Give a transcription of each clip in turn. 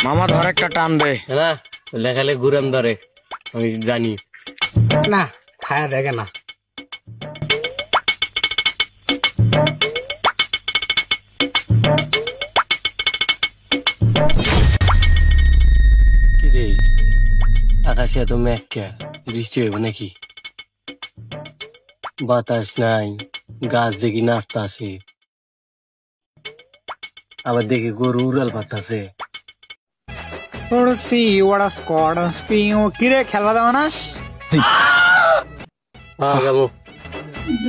মামা ধর একটা টান দে না লেখালে ঘুরাম ধরে আমি জানি না খায়া দেখে না কি রে আকাশে এত মেঘ কে বৃষ্টি হইব নাকি বাতাস নাই গাছ দেখি নাচতাছে আবার দেখি গরু উড়াল পাতাছে কিরে খেলবা যাও না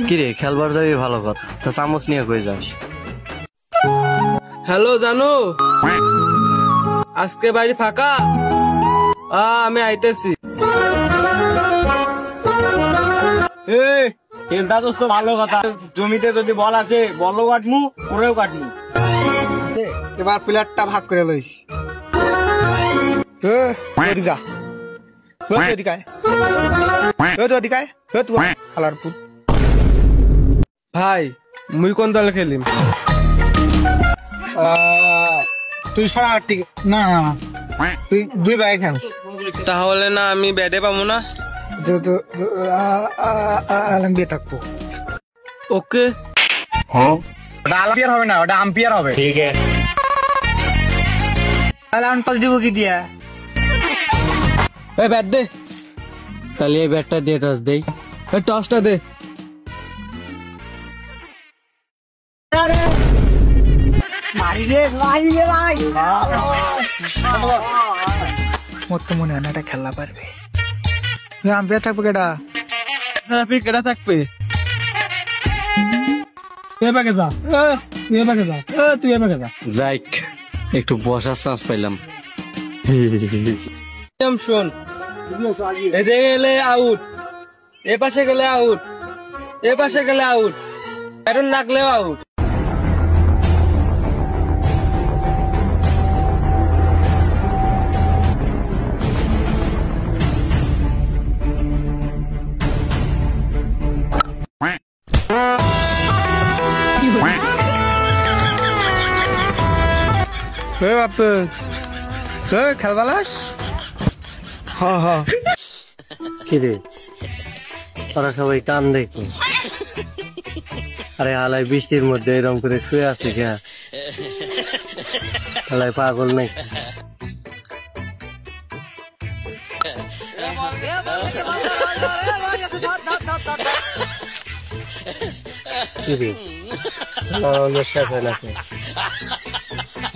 কিরে খেলবার যাবি ভালো কথা তা চামচ নিয়ে কই যাস হ্যালো জানু আজকে বাড়ি ফাঁকা আমি আইতেছি চিন্তা দোস্ত ভালো কথা জমিতে যদি বল আছে বলও কাটমু ওরেও কাটমু এবার প্লেয়ারটা ভাগ করে লইস ভাই মুই কোন দলে খেলিম তুই সরা ঠিক না তুই দুই ভাই খেল তাহলে না আমি ব্যাটে পাবো না বিয়ে থাকবো ওকে ওটা আম্পিয়ার হবে না ওটা আম্পিয়ার হবে ঠিক আছে তাহলে আমি টস দিব কি দিয়া ব্যাট দে তাহলে এই ব্যাটটা দিয়ে টস দেই টসটা দে মোর তো মনে হয় না এটা খেলা পারবে আম্পিয়ার থাকবে কেটা কেটা থাকবে যাইক একটু বসার চান্স পাইলাম শোন এদিকে গেলে আউট এ পাশে গেলে আউট এ পাশে গেলে আউট ব্যাটন লাগলেও আউট খেলবালাস কিরে ওরা সবাই টান দেখি আরে আলাই বৃষ্টির মধ্যে এরকম করে শুয়ে আছে কে আলাই পাগল নাই কিরে অনুষ্ঠান হয় নাকি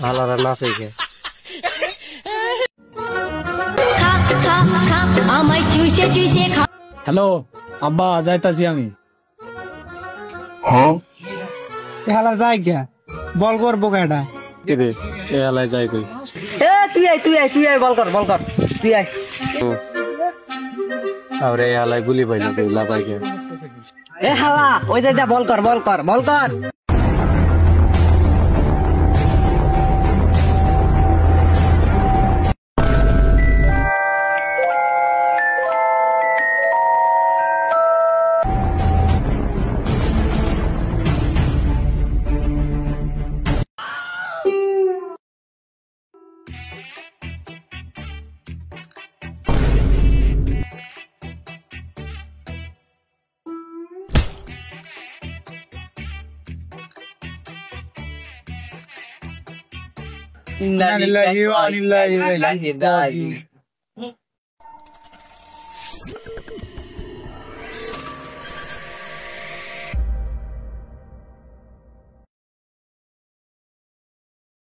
আলারা নাচে কে হ্যালো আব্বা যাইতাছি আমি খেলা যায় কে বল করবো কেটা কিরে এ আলাই যাই কই তুই আয় বল কর তুই আয় আরে এ আলাই গুলি পাইল কই লাপাই কে এ হালা ওই যে বল কর ইন্না লিল্লাহি ওয়া ইন্না ইলাইহি রাজিউন